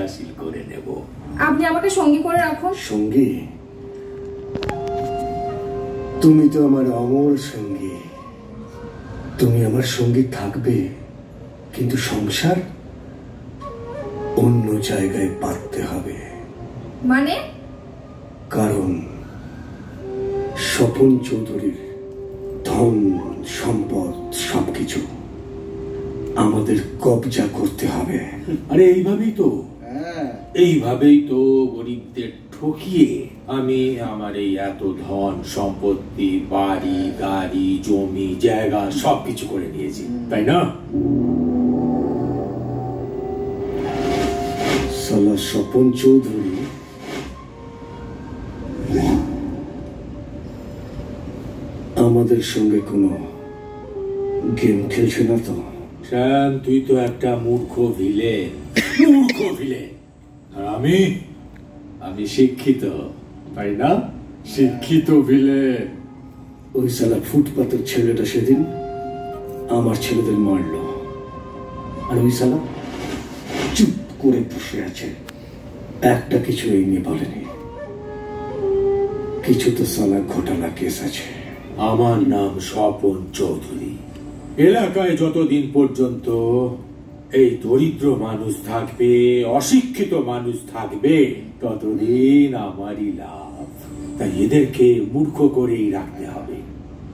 হাসিল করে নেব। আপনি আমাকে সঙ্গী করে রাখুন। সঙ্গী? তুমি তো আমার অমর সঙ্গী। তুমি আমার সঙ্গী থাকবে, কিন্তু সংসার অন্য জায়গায় পাততে হবে। মানে? কারণ স্বপন চৌধুরীর ধন সম্পদ সবকিছু আমাদের কবজা করতে হবে। আরে এইভাবেই তো গরিবদের ঠকিয়ে আমি আমার এই এত ধন সম্পত্তি, বাড়ি গাড়ি জমি জায়গা সবকিছু করে নিয়েছি, তাই না? সালা স্বপন চৌধুরী আমাদের সঙ্গে কোনো গেম খেলছে না তো? শ্যাম, তুই তো একটা মূর্খ ভিলেন। আর আমি শিক্ষিত, তাই না? শিক্ষিত ভিলেন। ওই সালা ফুটপাতের ছেলেটা সেদিন আমার ছেলেদের মারলো, আর ওই সালা চুপ করে বসে আছে, একটা কিছু এই নিয়ে বলেনি। কিছু তো সালা ঘোটালা কেস আছে। আমার নাম স্বপন চৌধুরী। এলাকায় যতদিন পর্যন্ত এই দরিদ্র মানুষ থাকবে, অশিক্ষিত মানুষ থাকবে, ততদিন আমারই লাভ। তাই এদেরকে মূর্খ করেই রাখতে হবে।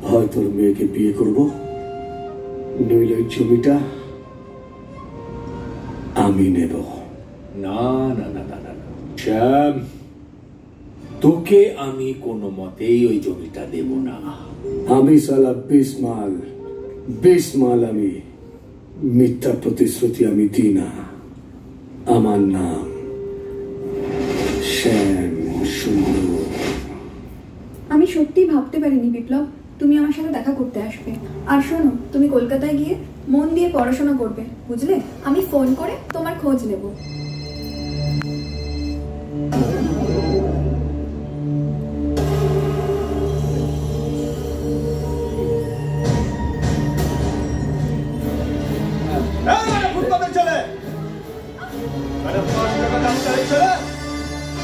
হয় তোর মেয়েকে বিয়ে করব, নইলে ওই জমিটা আমি নেব। না না না না না শ্যাম, তোকে আমি কোনো মতেই ওই জমিটা দেব না। আমি সালা বিসমাল আমি মিথ্যা প্রতিশ্রুতি আমি দিই না। আমার নাম শ্যাম সুন্দর। আমি সত্যি ভাবতে পারিনি বিপ্লব তুমি আমার সাথে দেখা করতে আসবে। আর শোনো, তুমি কলকাতায় গিয়ে মন দিয়ে পড়াশোনা করবে, বুঝলে? আমি ফোন করে তোমার খোঁজ নেব।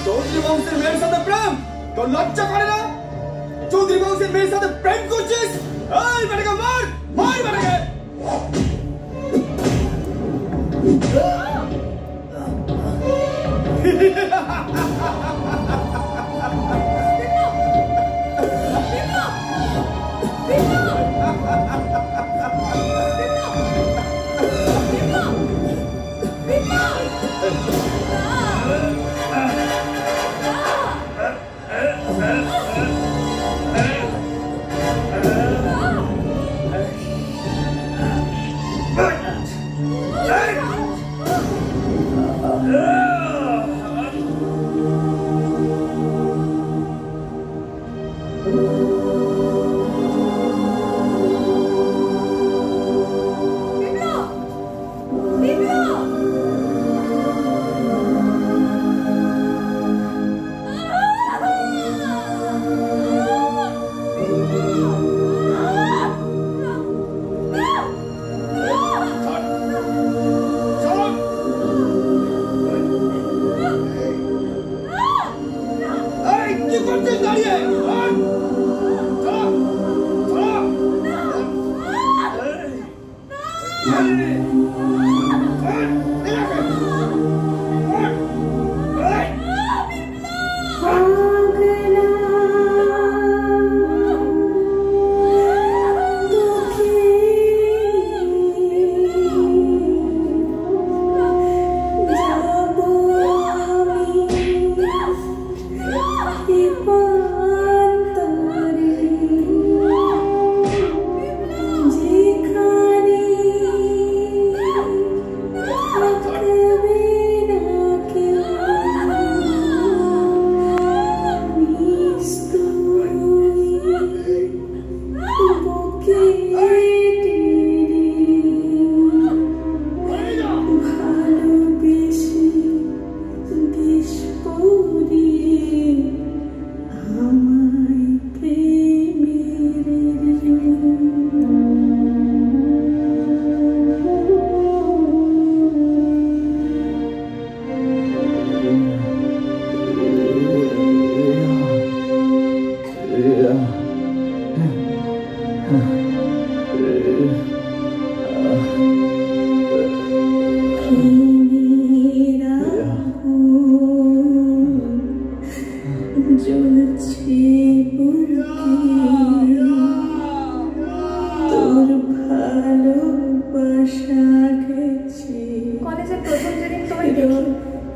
চৌধুরী বংশের মেয়ের সাথে প্রেম তোর লজ্জা করে না? চৌধুরী বংশের মেয়ের সাথে প্রেম করছিস? এই বেটাকে মার বেটাকে।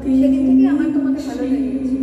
সেদিন থেকে আমার তোমাকে ভালো লেগে গেছে।